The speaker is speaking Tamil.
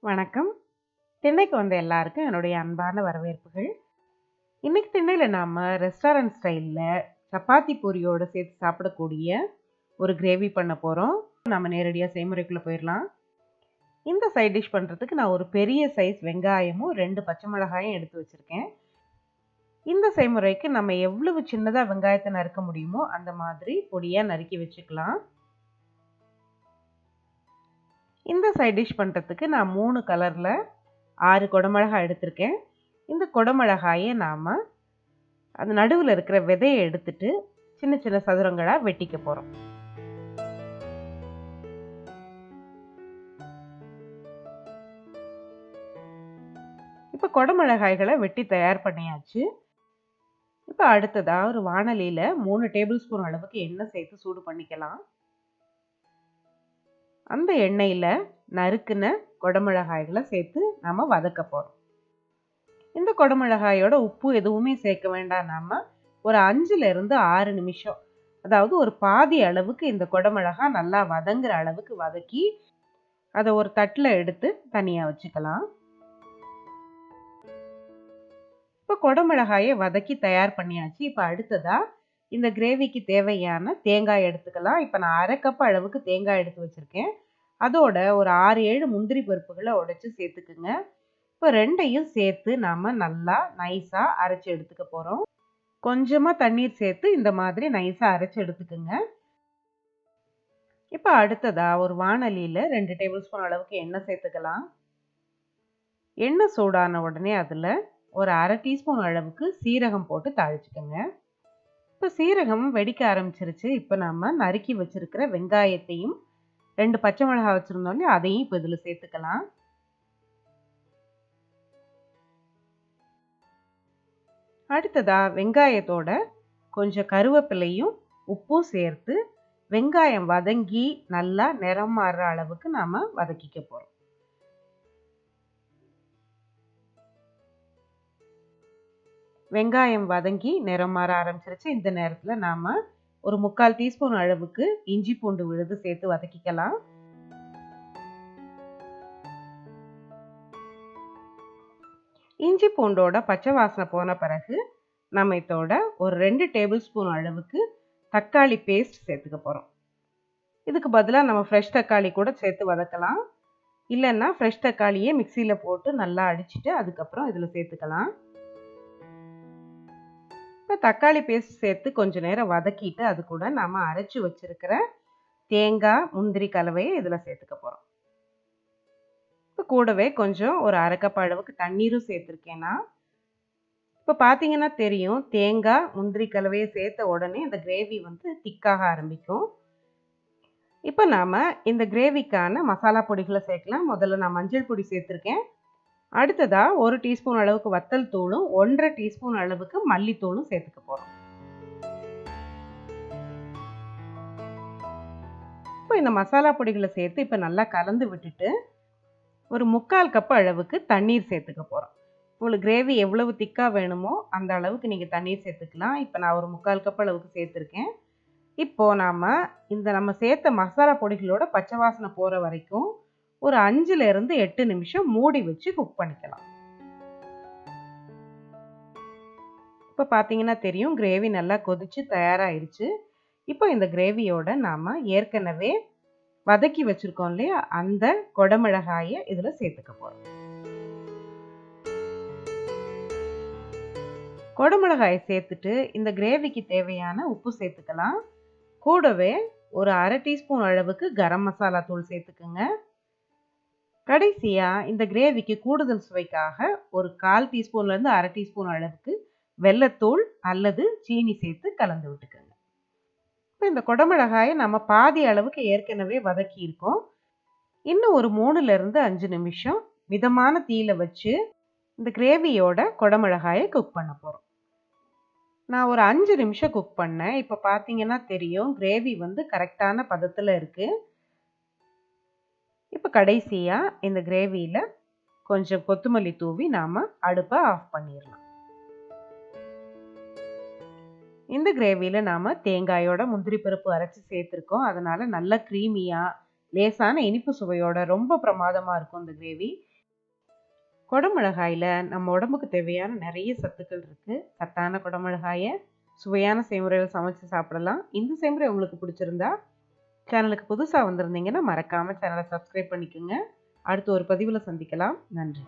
வணக்கம். திண்ணைக்கு வந்த எல்லாருக்கும் என்னுடைய அன்பான வரவேற்புகள். இன்னைக்கு திண்ணையில நாம ரெஸ்டாரண்ட் ஸ்டைல்ல சப்பாத்தி பூரியோட சேர்த்து சாப்பிடக்கூடிய ஒரு கிரேவி பண்ண போறோம். நாம நேரடியா செய்முறைக்குள்ள போயிடலாம். இந்த சைட் டிஷ் பண்றதுக்கு நான் ஒரு பெரிய சைஸ் வெங்காயமும் 2 பச்சை மிளகாயும் எடுத்து வச்சிருக்கேன். இந்த செய்முறைக்கு நம்ம எவ்வளவு சின்னதா வெங்காயத்தை நறுக்க முடியுமோ அந்த மாதிரி பொடியா நறுக்கி வச்சுக்கலாம். இந்த சைட் டிஷ் பண்ணுறதுக்கு நான் 3 கலரில் 6 குடமிளகாய் எடுத்திருக்கேன். இந்த குடமிளகாயை நாம் அது நடுவில் இருக்கிற விதையை எடுத்துட்டு சின்ன சின்ன சதுரங்களாக வெட்டிக்க போகிறோம். இப்போ குடமிளகாய்களை வெட்டி தயார் பண்ணியாச்சு. இப்போ அடுத்ததாக ஒரு வாணலியில் 3 டேபிள் ஸ்பூன் அளவுக்கு எண்ணெய் சேர்த்து சூடு பண்ணிக்கலாம். அந்த எண்ணெயில் நறுக்குன குடமிளகாய்களை சேர்த்து நாம் வதக்க போகிறோம். இந்த குடமிளகாயோட உப்பு எதுவுமே சேர்க்க வேண்டாம். நாம் ஒரு 5லிருந்து 6 நிமிஷம், அதாவது ஒரு பாதி அளவுக்கு இந்த குடமிளகாய் நல்லா வதங்குற அளவுக்கு வதக்கி அதை ஒரு தட்டில் எடுத்து தனியாக வச்சுக்கலாம். இப்போ குடமிளகாயை வதக்கி தயார் பண்ணியாச்சு. இப்போ அடுத்ததாக இந்த கிரேவிக்கு தேவையான தேங்காய் எடுத்துக்கலாம். இப்போ நான் 1/2 கப் அளவுக்கு தேங்காய் எடுத்து வச்சுருக்கேன். அதோட ஒரு 6-7 முந்திரி பருப்புகளை உடைச்சி சேர்த்துக்குங்க. இப்போ 2ஐயும் சேர்த்து நாம் நல்லா நைஸாக அரைச்சி எடுத்துக்க போகிறோம். கொஞ்சமாக தண்ணீர் சேர்த்து இந்த மாதிரி நைஸாக அரைச்சி எடுத்துக்குங்க. இப்போ அடுத்ததாக ஒரு வாணலியில் 2 டேபிள் ஸ்பூன் அளவுக்கு எண்ணெய் சேர்த்துக்கலாம். எண்ணெய் சூடான உடனே அதில் ஒரு 1/2 டீஸ்பூன் அளவுக்கு சீரகம் போட்டு தாளிச்சுக்கோங்க. இப்போ சீரகம் வெடிக்க ஆரம்பிச்சிருச்சு. இப்போ நம்ம நறுக்கி வச்சிருக்கிற வெங்காயத்தையும் 2 பச்சை மிளகாய் வச்சுருந்தோம் இல்லையா, அதையும் இப்போ இதில் சேர்த்துக்கலாம். அடுத்ததாக வெங்காயத்தோட கொஞ்சம் கருவேப்பிலையும் உப்பும் சேர்த்து வெங்காயம் வதங்கி நல்லா நிறம் மாறுற அளவுக்கு நாம் வதக்கிக்க போகிறோம். வெங்காயம் வதங்கி நிறம் மாற ஆரம்பிச்சிருச்சு. இந்த நேரத்தில் நாம் ஒரு 3/4 டீஸ்பூன் அளவுக்கு இஞ்சி பூண்டு விழுது சேர்த்து வதக்கிக்கலாம். இஞ்சி பூண்டோட பச்சை வாசனை போன பிறகு நம்ம இதோட ஒரு 2 டேபிள் ஸ்பூன் அளவுக்கு தக்காளி பேஸ்ட் சேர்த்துக்க போகிறோம். இதுக்கு பதிலாக நம்ம ஃப்ரெஷ் தக்காளி கூட சேர்த்து வதக்கலாம். இல்லைன்னா ஃப்ரெஷ் தக்காளியே மிக்சியில் போட்டு நல்லா அடிச்சுட்டு அதுக்கப்புறம் இதில் சேர்த்துக்கலாம். இப்போ தக்காளி பேஸ்ட் சேர்த்து கொஞ்சம் நேரம் வதக்கிட்டு அது கூட நாம் அரைச்சி வச்சிருக்கிற தேங்காய் முந்திரி கலவையை இதில் சேர்த்துக்க போகிறோம். இப்போ கூடவே கொஞ்சம் ஒரு 1/2 கப் அளவுக்கு தண்ணீரும் சேர்த்துருக்கேன்னா. இப்போ பார்த்தீங்கன்னா தெரியும், தேங்காய் முந்திரி கலவையை சேர்த்த உடனே இந்த கிரேவி திக்காக ஆரம்பிக்கும். இப்போ நாம் இந்த கிரேவிக்கான மசாலா பொடிகளை சேர்க்கலாம். முதல்ல நான் மஞ்சள் பொடி சேர்த்துருக்கேன். அடுத்ததாக 1 டீஸ்பூன் அளவுக்கு வத்தல் தூளும் 1/2 டீஸ்பூன் அளவுக்கு மல்லித்தூளும் சேர்த்துக்க போகிறோம். இப்போ இந்த மசாலா பொடிகளை சேர்த்து இப்போ நல்லா கலந்து விட்டுட்டு ஒரு 3/4 கப் அளவுக்கு தண்ணீர் சேர்த்துக்க போகிறோம். உங்களுக்கு கிரேவி எவ்வளவு திக்காக வேணுமோ அந்த அளவுக்கு நீங்கள் தண்ணீர் சேர்த்துக்கலாம். இப்போ நான் ஒரு 3/4 கப் அளவுக்கு சேர்த்துருக்கேன். இப்போது நம்ம சேர்த்த மசாலா பொடிகளோட பச்சை வாசனை போகிற வரைக்கும் ஒரு 5லிருந்து 8 நிமிஷம் மூடி வச்சு குக் பண்ணிக்கலாம். இப்போ பார்த்தீங்கன்னா தெரியும், கிரேவி நல்லா கொதிச்சு தயாராகிடுச்சு. இப்போ இந்த கிரேவியோட நாம் ஏற்கனவே வதக்கி வச்சுருக்கோம் இல்லையா, அந்த குடமிளகாயை இதில் சேர்த்துக்க போகிறோம். குடமிளகாயை சேர்த்துட்டு இந்த கிரேவிக்கு தேவையான உப்பு சேர்த்துக்கலாம். கூடவே ஒரு 1/2 டீஸ்பூன் அளவுக்கு கரம் மசாலா தூள் சேர்த்துக்குங்க. கடைசியாக இந்த கிரேவிக்கு கூடுதல் சுவைக்காக ஒரு 1/4 டீஸ்பூன்லேருந்து 1/2 டீஸ்பூன் அளவுக்கு வெல்லத்தூள் அல்லது சீனி சேர்த்து கலந்து விட்டுக்கோங்க. இப்போ இந்த குடமிளகாயை நம்ம பாதி அளவுக்கு ஏற்கனவே வதக்கி இருக்கோம். இன்னும் ஒரு 3லிருந்து 5 நிமிஷம் மிதமான தீயில வச்சு இந்த கிரேவியோட குடமிளகாயை குக் பண்ண போகிறோம். நான் ஒரு 5 நிமிஷம் குக் பண்ணேன். இப்போ பார்த்தீங்கன்னா தெரியும், கிரேவி கரெக்டான பதத்தில் இருக்குது. இப்போ கடைசியாக இந்த கிரேவியில் கொஞ்சம் கொத்தமல்லி தூவி நாம் அடுப்பை ஆஃப் பண்ணிடலாம். இந்த கிரேவியில் நாம் தேங்காயோட முந்திரி பருப்பு அரைச்சி சேர்த்துருக்கோம். அதனால் நல்ல க்ரீமியாக லேசான இனிப்பு சுவையோட ரொம்ப பிரமாதமாக இருக்கும் இந்த கிரேவி. குடமிளகாயில் நம்ம உடம்புக்கு தேவையான நிறைய சத்துக்கள் இருக்குது. சத்தான குடமிளகாயை சுவையான செய்முறையில் சமைச்சு சாப்பிடலாம். இந்த செய்முறை உங்களுக்கு பிடிச்சிருந்தா சேனலுக்கு புதுசாக வந்திருந்தீங்கன்னா மறக்காமல் சேனலை சப்ஸ்கிரைப் பண்ணிக்கோங்க. அடுத்து ஒரு பதிவில் சந்திக்கலாம். நன்றி.